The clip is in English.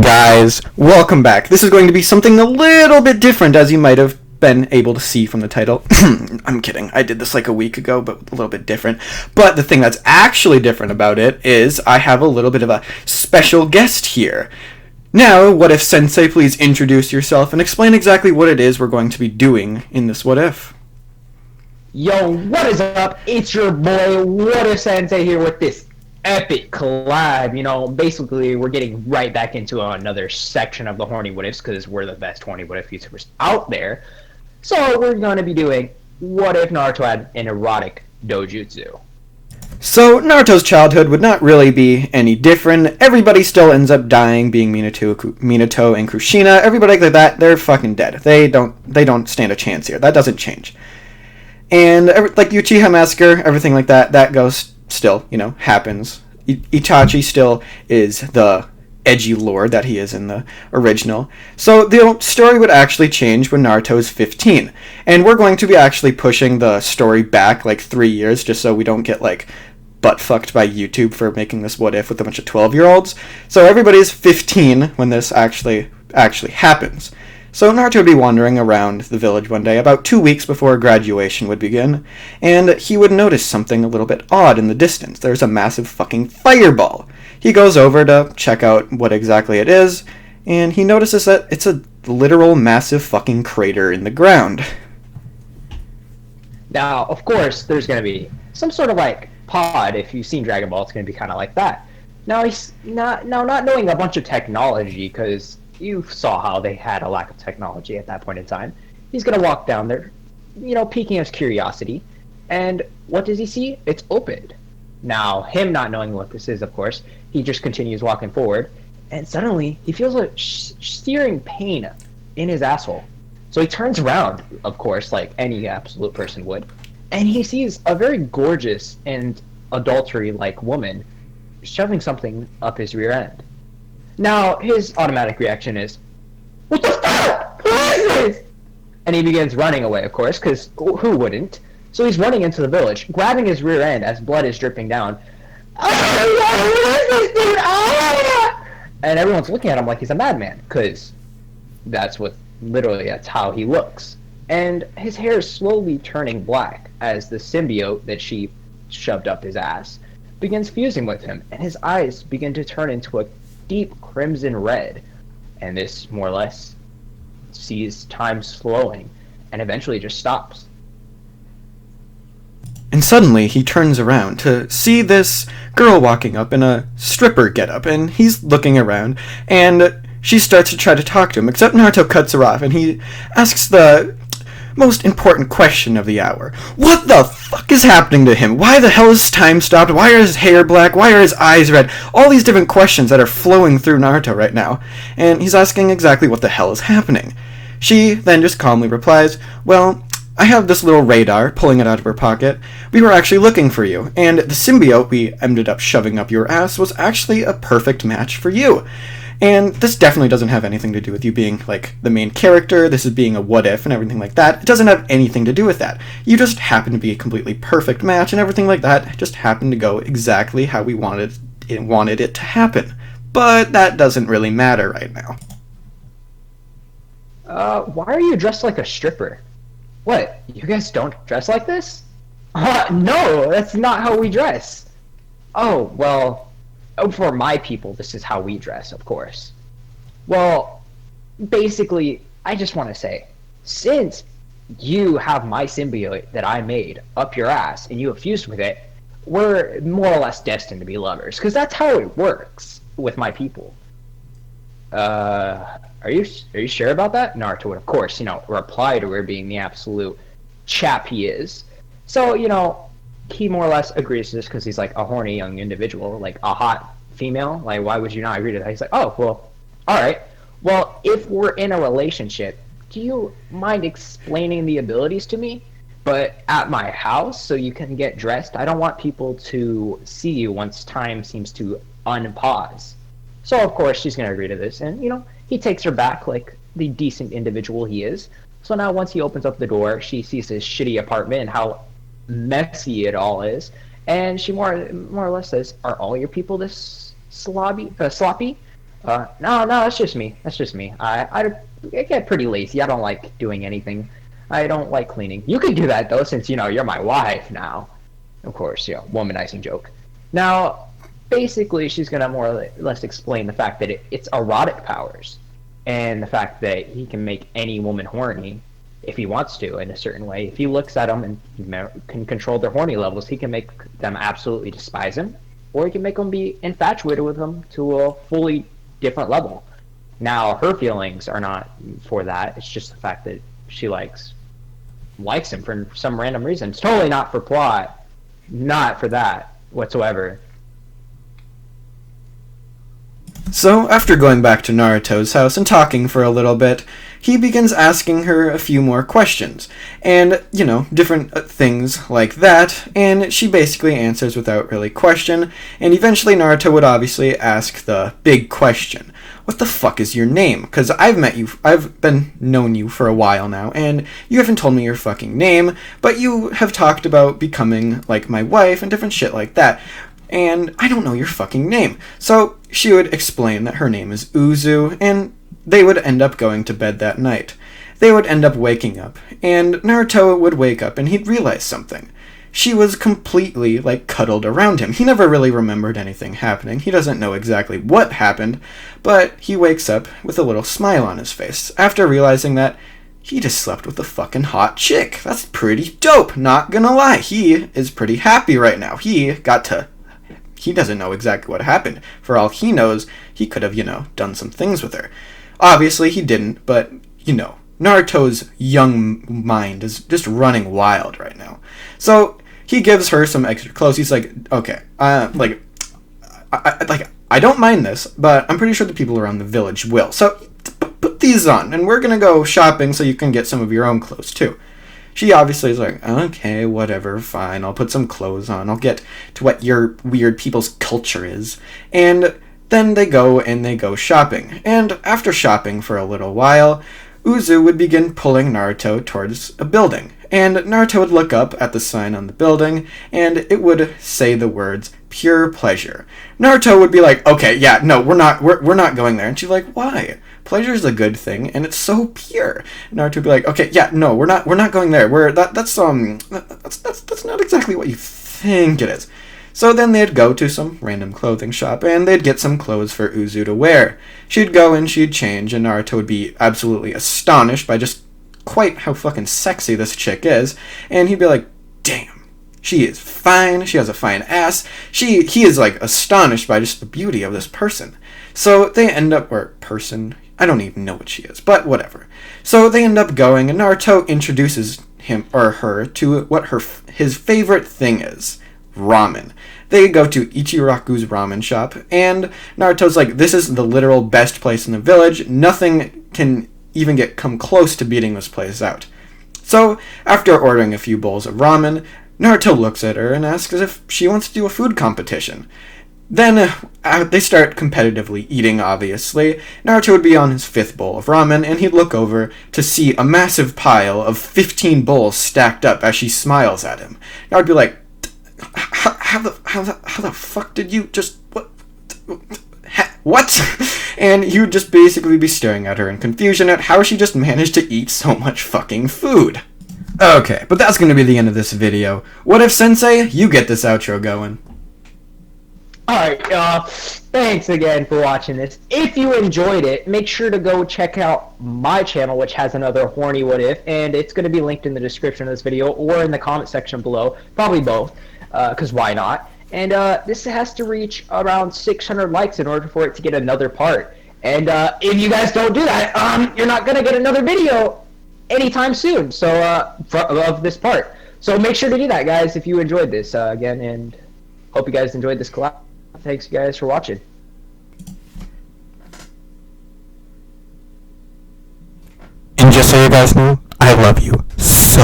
Guys, welcome back. This is going to be something a little bit different, as you might have been able to see from the title. I'm kidding. I did this like a week ago, but a little bit different. But the thing that's actually different about it is I have a little bit of a special guest here. Now, what if Sensei please introduce yourself and explain exactly what it is we're going to be doing in this What If? Yo, what is up? It's your boy, What If Sensei here with this epic collab. Basically, we're getting right back into another section of the horny what ifs because we're the best horny what if YouTubers out there. So we're going to be doing what if Naruto had an erotic dojutsu. So, Naruto's childhood would not really be any different. Everybody still ends up dying, being Minato and Kushina. Everybody like that, they're fucking dead. They don't stand a chance here. That doesn't change. And like Uchiha Massacre, everything like that, that goes still, happens. Itachi still is the edgy lord that he is in the original. So the story would actually change when Naruto is 15. And we're going to be actually pushing the story back like 3 years just so we don't get like butt fucked by YouTube for making this what if with a bunch of 12-year-olds. So everybody's 15 when this actually happens. So Naruto would be wandering around the village one day about 2 weeks before graduation would begin, and he would notice something a little bit odd in the distance. There's a massive fucking fireball. He goes over to check out what exactly it is, and he notices that it's a literal massive fucking crater in the ground. Now, of course, there's going to be some sort of like pod. If you've seen Dragon Ball, it's going to be kind of like that. Now, he's not knowing a bunch of technology, because you saw how they had a lack of technology at that point in time. He's going to walk down there, piquing his curiosity. And what does he see? It's opened. Now, him not knowing what this is, of course, he just continues walking forward. And suddenly, he feels a searing pain in his asshole. So he turns around, of course, like any absolute person would. And he sees a very gorgeous and adultery-like woman shoving something up his rear end. Now, his automatic reaction is, "What the fuck? Who is this?" And he begins running away, of course, because who wouldn't? So he's running into the village, grabbing his rear end as blood is dripping down. "Oh, who is this dude? Ah!" And everyone's looking at him like he's a madman, because that's how he looks. And his hair is slowly turning black as the symbiote that she shoved up his ass begins fusing with him, and his eyes begin to turn into a deep crimson red, and this more or less sees time slowing and eventually just stops. And suddenly he turns around to see this girl walking up in a stripper getup, and he's looking around, and she starts to try to talk to him, except Naruto cuts her off, and he asks the most important question of the hour. What the fuck is happening to him? Why the hell is time stopped? Why are his hair black? Why are his eyes red? All these different questions that are flowing through Naruto right now. And he's asking exactly what the hell is happening. She then just calmly replies, "Well, I have this little radar," pulling it out of her pocket. "We were actually looking for you, and the symbiote we ended up shoving up your ass was actually a perfect match for you. And this definitely doesn't have anything to do with you being, like, the main character. This is being a what-if and everything like that. It doesn't have anything to do with that. You just happen to be a completely perfect match, and everything like that just happened to go exactly how we wanted it to happen. But that doesn't really matter right now." Why are you dressed like a stripper? What, you guys don't dress like this? No, that's not how we dress. Oh, well, for my people, this is how we dress, of course. Well, basically, I just want to say, since you have my symbiote that I made up your ass and you have fused with it, we're more or less destined to be lovers, because that's how it works with my people. Are you sure about that? Naruto would, of course, reply to her being the absolute chap he is. So, he more or less agrees to this because he's like a horny young individual, like a hot female. Like, why would you not agree to that? He's like, "Oh, well, alright. Well, if we're in a relationship, do you mind explaining the abilities to me? But at my house, so you can get dressed. I don't want people to see you once time seems to unpause." So, of course, she's going to agree to this. And, he takes her back like the decent individual he is. So now once he opens up the door, she sees his shitty apartment and how messy it all is. And she more or less says, "Are all your people this sloppy? No, that's just me. That's just me. I get pretty lazy. I don't like doing anything. I don't like cleaning. You can do that though, since you're my wife now. Of course, womanizing joke. Now, basically, she's gonna more or less explain the fact that it's erotic powers, and the fact that he can make any woman horny if he wants to in a certain way. If he looks at them and can control their horny levels, he can make them absolutely despise him, or he can make them be infatuated with him to a fully different level. Now, her feelings are not for that. It's just the fact that she likes him for some random reason. It's totally not for plot, not for that whatsoever. So, after going back to Naruto's house and talking for a little bit, he begins asking her a few more questions, and, different things like that, and she basically answers without really question, and eventually Naruto would obviously ask the big question. What the fuck is your name? Because I've been known you for a while now, and you haven't told me your fucking name, but you have talked about becoming, like, my wife and different shit like that. And I don't know your fucking name. So she would explain that her name is Uzu, and they would end up going to bed that night. They would end up waking up, and Naruto would wake up and he'd realize something. She was completely, cuddled around him. He never really remembered anything happening. He doesn't know exactly what happened, but he wakes up with a little smile on his face after realizing that he just slept with a fucking hot chick. That's pretty dope, not gonna lie. He is pretty happy right now. He doesn't know exactly what happened. For all he knows, he could have, done some things with her. Obviously, he didn't, but, Naruto's young mind is just running wild right now. So, he gives her some extra clothes. He's like, okay, I don't mind this, but I'm pretty sure the people around the village will. So, put these on, and we're gonna go shopping so you can get some of your own clothes, too. She obviously is like, okay, whatever, fine, I'll put some clothes on, I'll get to what your weird people's culture is. And then they go shopping. And after shopping for a little while, Uzu would begin pulling Naruto towards a building. And Naruto would look up at the sign on the building, and it would say the words, pure pleasure. Naruto would be like, okay, yeah, no, we're not going there. And she's like, why? Pleasure's a good thing, and it's so pure. Naruto would be like, okay, yeah, no, we're not going there. That's not exactly what you think it is. So then they'd go to some random clothing shop, and they'd get some clothes for Uzu to wear. She'd go and she'd change, and Naruto would be absolutely astonished by just quite how fucking sexy this chick is, and he'd be like, damn, she is fine, she has a fine ass, he is astonished by just the beauty of this person. So they end up, I don't even know what she is, but whatever. So they end up going, and Naruto introduces him or her to what his favorite thing is, ramen. They go to Ichiraku's ramen shop, and Naruto's like, this is the literal best place in the village, nothing can even come close to beating this place out. So, after ordering a few bowls of ramen, Naruto looks at her and asks if she wants to do a food competition. Then, they start competitively eating, obviously. Naruto would be on his 5th bowl of ramen, and he'd look over to see a massive pile of 15 bowls stacked up as she smiles at him. Naruto would be like, how the fuck did you just, what? And he would just basically be staring at her in confusion at how she just managed to eat so much fucking food. Okay, but that's gonna be the end of this video. What if, Sensei, you get this outro going? Alright, thanks again for watching this. If you enjoyed it, make sure to go check out my channel, which has another horny what if, and it's going to be linked in the description of this video or in the comment section below. Probably both, because why not? And this has to reach around 600 likes in order for it to get another part. And if you guys don't do that, you're not going to get another video anytime soon, so of this part. So make sure to do that, guys, if you enjoyed this again, and hope you guys enjoyed this collab. Thanks, guys, for watching. And just so you guys know, I love you so